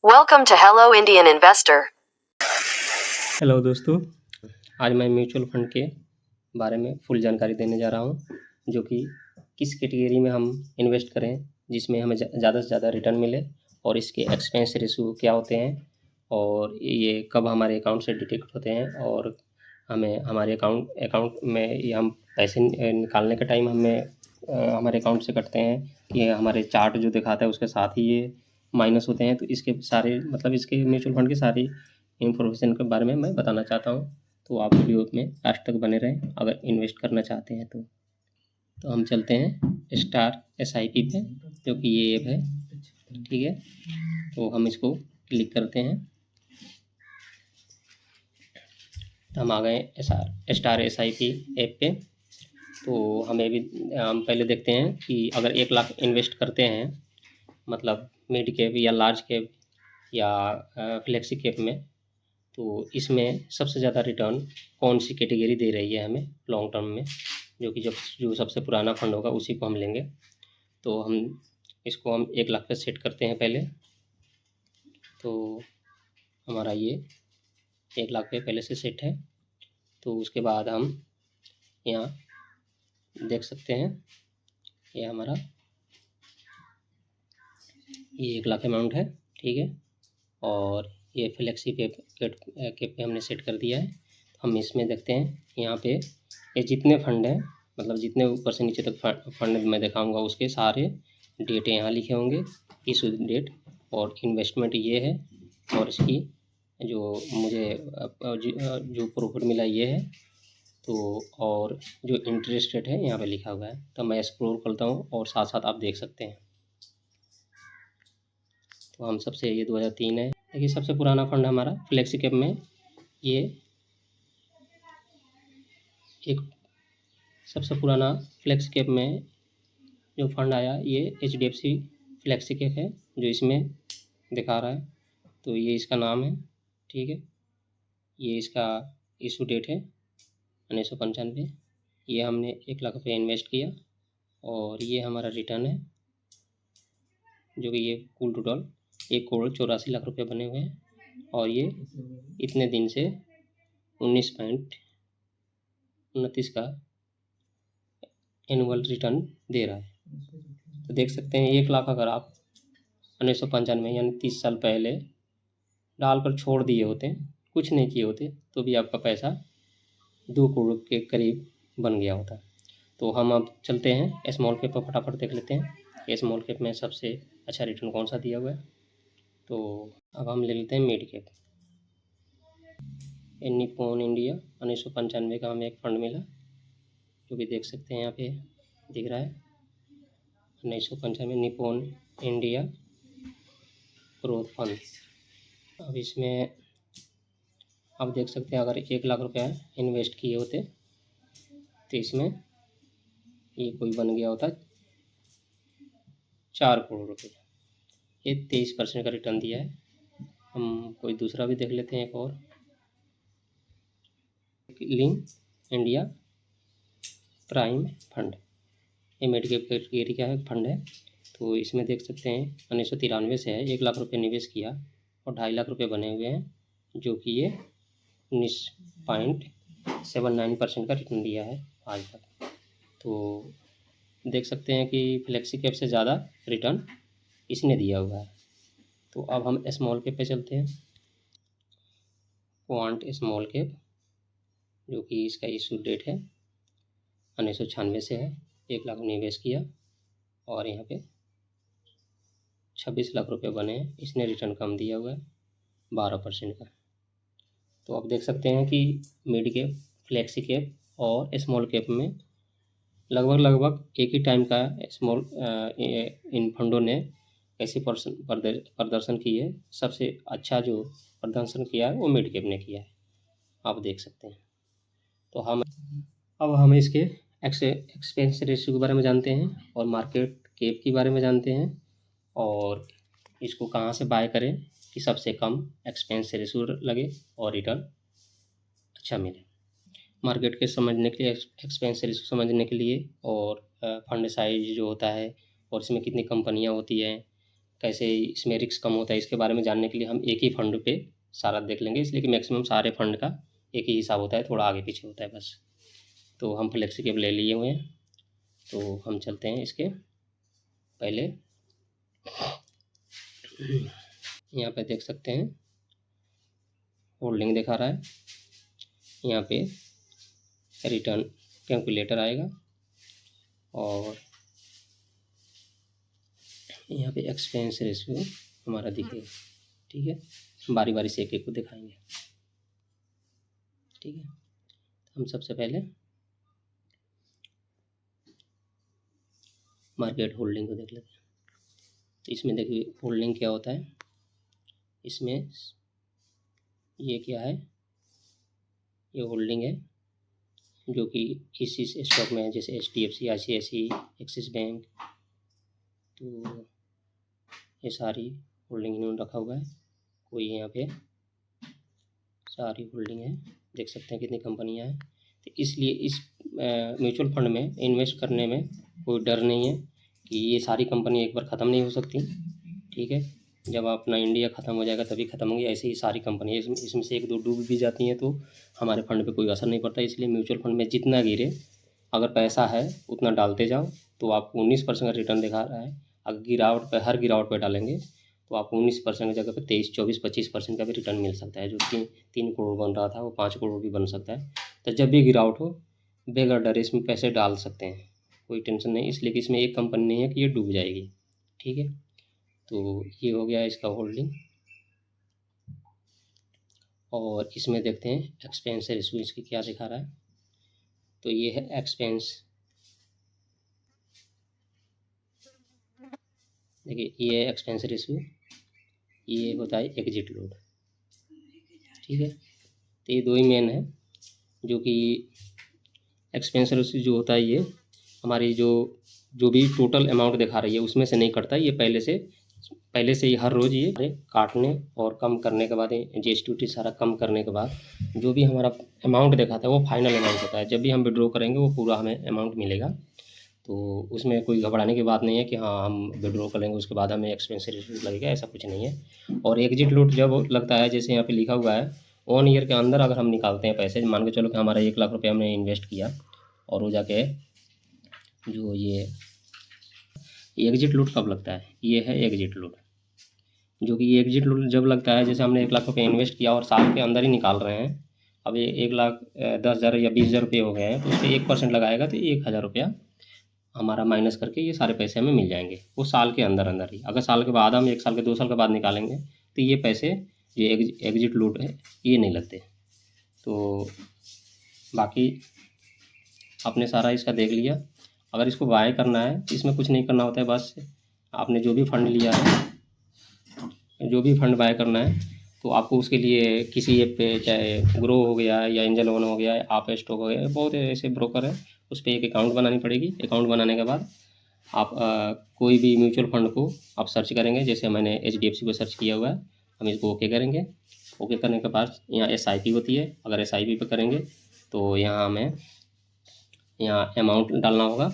Welcome to Hello Indian Investor. Hello दोस्तों, आज मैं म्यूचुअल फंड के बारे में फुल जानकारी देने जा रहा हूँ, जो कि किस कैटेगरी में हम इन्वेस्ट करें जिसमें हमें ज़्यादा से ज़्यादा रिटर्न मिले और इसके एक्सपेंस रेशियो क्या होते हैं और ये कब हमारे अकाउंट से डिडक्ट होते हैं और हमें हमारे अकाउंट में ये हम पैसे निकालने के टाइम हमें हमारे अकाउंट से कटते हैं कि हमारे चार्ट जो दिखाता है उसके साथ ही ये माइनस होते हैं। तो इसके सारे मतलब इसके म्यूचुअल फंड की सारी इन्फॉर्मेशन के बारे में मैं बताना चाहता हूँ, तो आप वीडियो में लास्ट तक बने रहें अगर इन्वेस्ट करना चाहते हैं तो हम चलते हैं स्टार SIP पे, जो कि ये ऐप है। ठीक है, तो हम इसको क्लिक करते हैं तो हम आ गए स्टार SIP ऐप पे। तो हमें भी हम पहले देखते हैं कि अगर 1 लाख इन्वेस्ट करते हैं, मतलब मिड कैप या लार्ज कैप या फ्लेक्सी कैप में, तो इसमें सबसे ज़्यादा रिटर्न कौन सी कैटेगरी दे रही है हमें लॉन्ग टर्म में, जो कि जो सबसे पुराना फंड होगा उसी को हम लेंगे। तो हम इसको 1 लाख पे सेट करते हैं पहले। तो हमारा ये 1 लाख पे पहले से सेट है। तो उसके बाद हम यहाँ देख सकते हैं ये हमारा ये 1 लाख अमाउंट है। ठीक है, और ये फ्लेक्सी कैप पे हमने सेट कर दिया है। हम इसमें देखते हैं यहाँ पे ये जितने फंड हैं, मतलब जितने ऊपर से नीचे तक फंड मैं दिखाऊंगा उसके सारे डेट यहाँ लिखे होंगे, इशू डेट और इन्वेस्टमेंट ये है, और इसकी जो मुझे जो प्रॉफिट मिला ये है। तो और जो इंटरेस्ट रेट है यहाँ पे लिखा हुआ है। तो मैं एक्सप्लोर करता हूँ और साथ साथ आप देख सकते हैं। तो हम सबसे ये 2003 है। देखिए सबसे पुराना फंड हमारा फ्लेक्सी कैप में ये एक सबसे पुराना फ्लेक्सी कैप में जो फंड आया ये HDFC फ्लेक्सी कैप है, जो इसमें दिखा रहा है। तो ये इसका नाम है। ठीक है, ये इसका इशू डेट है 1995। ये हमने 1 लाख रुपये इन्वेस्ट किया और ये हमारा रिटर्न है, जो कि ये कुल टोटल 1,84,00,000 रुपये बने हुए हैं। और ये इतने दिन से 19.29 का एनुअल रिटर्न दे रहा है। तो देख सकते हैं 1 लाख अगर आप 1995 यानी 30 साल पहले डालकर छोड़ दिए होते, कुछ नहीं किए होते, तो भी आपका पैसा 2 करोड़ के करीब बन गया होता। तो हम अब चलते हैं स्मॉल कैप पर, फटाफट देख लेते हैं कि स्मॉल कैप में सबसे अच्छा रिटर्न कौन सा दिया हुआ है। तो अब हम ले लेते हैं मिड कैप। निप्पॉन इंडिया 1995 का हमें एक फंड मिला, जो कि देख सकते हैं यहाँ पे दिख रहा है 1995 निप्पॉन इंडिया ग्रोथ फंड। अब इसमें आप देख सकते हैं अगर 1 लाख रुपया इन्वेस्ट किए होते तो इसमें ये कोई बन गया होता 4 करोड़ रुपये। ये 23% का रिटर्न दिया है। हम कोई दूसरा भी देख लेते हैं, एक और लिंक इंडिया प्राइम फंड। ये मिड कैप कैटेगरी का है फंड है। तो इसमें देख सकते हैं 1993 से है, 1 लाख रुपये निवेश किया और 2.5 लाख रुपये बने हुए हैं, जो कि ये 19.79% का रिटर्न दिया है आज तक। तो देख सकते हैं कि फ्लेक्सी कैप से ज़्यादा रिटर्न इसने दिया हुआ है। तो अब हम स्मॉल कैप पे चलते हैं। क्वांट स्मॉल कैप, जो कि इसका इशू डेट है 1996 से है, 1 लाख निवेश किया और यहाँ पे 26 लाख रुपए बने हैं। इसने रिटर्न कम दिया हुआ है 12% का। तो आप देख सकते हैं कि मिड कैप, फ्लेक्सी कैप और स्मॉल कैप में लगभग एक ही टाइम का इन फंडों ने कैसे प्रदर्शन किए है। सबसे अच्छा जो प्रदर्शन किया है वो मिड कैप ने किया है, आप देख सकते हैं। तो हम इसके एक्सपेंस रेशियो के बारे में जानते हैं और मार्केट कैप के बारे में जानते हैं, और इसको कहाँ से बाय करें कि सबसे कम एक्सपेंस रेशियो लगे और रिटर्न अच्छा मिले। मार्केट के समझने के लिए, एक्सपेंस रेशियो समझने के लिए, और फंड साइज जो होता है और इसमें कितनी कंपनियां होती हैं, कैसे इसमें रिस्क कम होता है, इसके बारे में जानने के लिए हम एक ही फंड पे सारा देख लेंगे, इसलिए कि मैक्सिमम सारे फंड का एक ही हिसाब होता है, थोड़ा आगे पीछे होता है बस। तो हम फ्लेक्सी कैप ले लिए हुए हैं, तो हम चलते हैं इसके पहले। यहाँ पे देख सकते हैं होल्डिंग दिखा रहा है, यहाँ पे रिटर्न कैलकुलेटर आएगा और यहाँ पे एक्सपेंस रेशियो हमारा दिखेगा। ठीक है, बारी बारी से एक एक को दिखाएंगे। ठीक है, हम सबसे पहले मार्केट होल्डिंग को देख लेते हैं। तो इसमें देखिए होल्डिंग क्या होता है, इसमें ये क्या है, ये होल्डिंग है जो कि इसी स्टॉक में है, जैसे HDFC, ICICI, एक्सिस बैंक, तो ये सारी होल्डिंग इन्होंने रखा हुआ है। कोई यहाँ पे सारी होल्डिंग है, देख सकते हैं कितनी कंपनियां हैं। तो इसलिए इस म्यूचुअल फंड में इन्वेस्ट करने में कोई डर नहीं है कि ये सारी कंपनी एक बार ख़त्म नहीं हो सकती। ठीक है, जब अपना इंडिया ख़त्म हो जाएगा तभी ख़त्म होंगी, ऐसे ही सारी कंपनी इसमें से एक दो डूब भी जाती हैं तो हमारे फंड पे कोई असर नहीं पड़ता। इसलिए म्यूचुअल फंड में जितना गिरे, अगर पैसा है उतना डालते जाओ तो आपको 19% का रिटर्न दिखा रहा है। अगर गिरावट पे, हर गिरावट पे डालेंगे तो आपको 19% की जगह पे 23, 24, 25% का भी रिटर्न मिल सकता है। जो कि 3 करोड़ बन रहा था वो 5 करोड़ भी बन सकता है। तो जब भी गिरावट हो, बेगर डर इसमें पैसे डाल सकते हैं, कोई टेंशन नहीं, इसलिए कि इसमें एक कंपनी नहीं है कि ये डूब जाएगी। ठीक है, तो ये हो गया इसका होल्डिंग। और इसमें देखते हैं एक्सपेंस रेशियो इसकी क्या दिखा रहा है। तो ये है एक्सपेंस, देखिए ये एक्सपेंस रेशियो, ये होता है एग्जिट लोड। ठीक है, तो ये दो ही मेन है, जो कि एक्सपेंस रेशियो जो होता है ये हमारी जो भी टोटल अमाउंट दिखा रही है उसमें से नहीं कटता, ये पहले से ही हर रोज़ ये काटने और कम करने के बाद, GST सारा कम करने के बाद जो भी हमारा अमाउंट दिखाता है वो फाइनल अमाउंट होता है। जब भी हम विड्रॉ करेंगे वो पूरा हमें अमाउंट मिलेगा। तो उसमें कोई घबराने की बात नहीं है कि हाँ हम विड्रॉ करेंगे उसके बाद हमें एक्सपेंस रेशियो लगेगा, ऐसा कुछ नहीं है। और एग्जिट लोड जब लगता है, जैसे यहाँ पे लिखा हुआ है 1 ईयर के अंदर अगर हम निकालते हैं पैसे, मान के चलो कि हमारा 1 लाख रुपये हमने इन्वेस्ट किया और वो जाके जो ये एग्जिट लोड कब लगता है, ये है एग्जिट लोड। जो कि ये एग्जिट लोड जब लगता है, जैसे हमने 1 लाख रुपये इन्वेस्ट किया और साल के अंदर ही निकाल रहे हैं, अब ये 1,10,000 या 20,000 रुपये हो गए हैं, तो उससे 1% लगाएगा तो 1,000 रुपया हमारा माइनस करके ये सारे पैसे हमें मिल जाएंगे वो साल के अंदर अंदर ही। अगर साल के बाद हम 1 साल के 2 साल के बाद निकालेंगे तो ये पैसे, ये एग्जिट लोड है, ये नहीं लगते। तो बाकी आपने सारा इसका देख लिया। अगर इसको बाय करना है तो इसमें कुछ नहीं करना होता है, बस आपने जो भी फंड लिया है, जो भी फंड बाय करना है, तो आपको उसके लिए किसी ऐप पे, चाहे ग्रो हो गया या एंजल वन हो गया, आप स्टॉक हो गया, बहुत ऐसे ब्रोकर है, उस पर एक अकाउंट बनानी पड़ेगी। अकाउंट बनाने के बाद आप कोई भी म्यूचुअल फंड को आप सर्च करेंगे, जैसे मैंने HDFC को सर्च किया हुआ है, हम इसको ओके करेंगे। ओके करने के बाद यहाँ SIP होती है, अगर SIP पे करेंगे तो यहाँ हमें यहाँ अमाउंट डालना होगा।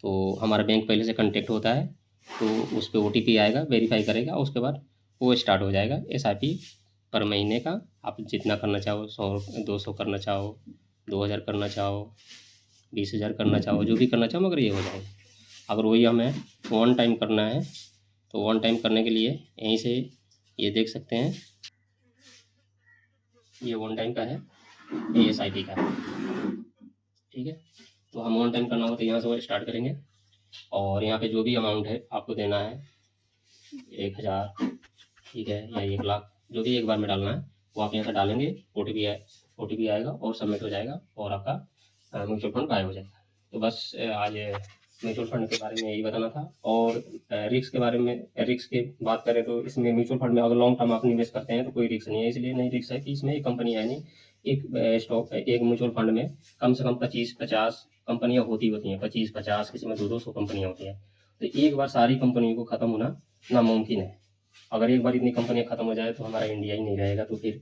तो हमारा बैंक पहले से कांटेक्ट होता है, तो उस पर OTP आएगा, वेरीफाई करेगा, उसके बाद वो स्टार्ट हो जाएगा। SIP पर महीने का आप जितना करना चाहो, 100, 200 करना चाहो, 2,000 करना चाहो, 20,000 करना चाहो, जो भी करना चाहो, मगर ये हो जाएगा। अगर वही हमें 1 टाइम करना है तो 1 टाइम करने के लिए यहीं से ये देख सकते हैं, ये 1 टाइम का है, ये SIP का है। ठीक है, तो हम 1 टाइम करना हो तो यहाँ से वो स्टार्ट करेंगे और यहाँ पे जो भी अमाउंट है आपको देना है, 1,000, ठीक है, या 1 लाख, जो भी एक बार में डालना है वो आप यहाँ से डालेंगे। OTP आएगा और सबमिट हो जाएगा और आपका म्यूचुअल फंड बाय हो जाएगा। तो बस आज म्यूचुअल फंड के बारे में यही बताना था। और रिस्क के बारे में, रिस्क की बात करें तो इसमें म्यूचुअल फंड में अगर लॉन्ग टर्म आप निवेश करते हैं तो कोई रिस्क नहीं है। इसलिए नहीं रिस्क है कि इसमें एक कंपनी है नहीं, एक स्टॉक, एक म्यूचुअल फंड में कम से कम 25-50 कंपनियां होती हैं, 25-50, किसी में 200 कंपनियां होती हैं। तो एक बार सारी कंपनियों को ख़त्म होना नामुमकिन है। अगर एक बार इतनी कंपनियां ख़त्म हो जाए तो हमारा इंडिया ही नहीं रहेगा, तो फिर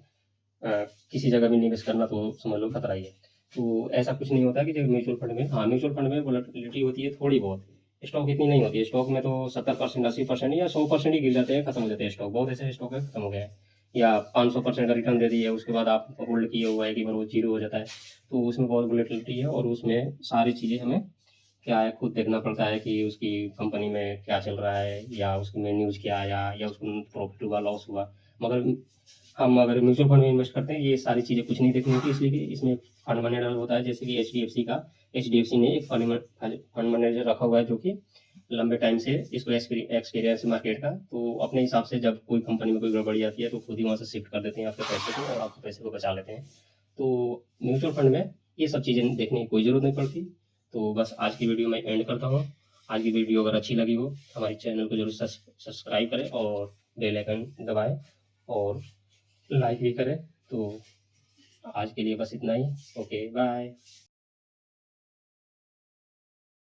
किसी जगह भी निवेश करना तो समझ लो खतरा ही है। तो ऐसा कुछ नहीं होता कि जब म्यूचुअल फंड में, हाँ म्यूचुअल फंड में वोलेटिलिटी होती है थोड़ी बहुत, स्टॉक इतनी नहीं होती है। स्टॉक में तो 70%, 80% या 100% ही गिर जाते हैं, खत्म हो जाते हैं स्टॉक। बहुत ऐसे स्टॉक है खत्म हो गया है, या 500% रिटर्न दे दिया, उसके बाद आप होल्ड किए हुआ है कि वो जीरो हो जाता है। तो उसमें बहुत वोलेटिलिटी है, और उसमें सारी चीज़ें हमें क्या है खुद देखना पड़ता है कि उसकी कंपनी में क्या चल रहा है, या उसमें न्यूज़ क्या आया, या उसमें प्रॉफिट हुआ, लॉस हुआ। मगर हम अगर म्यूचुअल फंड में इन्वेस्ट करते हैं, ये सारी चीज़ें कुछ नहीं देखनी होती, इसलिए कि इसमें फंड मैनेजर होता है। जैसे कि एचडीएफसी ने एक फंड मैनेजर रखा हुआ है, जो कि लंबे टाइम से इसको एक्सपीरियंस मार्केट का, तो अपने हिसाब से जब कोई कंपनी में कोई गड़बड़ी आती है तो खुद ही वहाँ से शिफ्ट कर देते हैं आपके पैसे को, और आपके पैसे को बचा लेते हैं। तो म्यूचुअल फंड में ये सब चीज़ें देखने की कोई ज़रूरत नहीं पड़ती। तो बस आज की वीडियो मैं एंड करता हूँ। आज की वीडियो अगर अच्छी लगी हो, हमारे चैनल को जरूर सब्सक्राइब करें और बेल आइकन दबाएं, और लाइक भी करें। तो आज के लिए बस इतना ही। Okay, bye.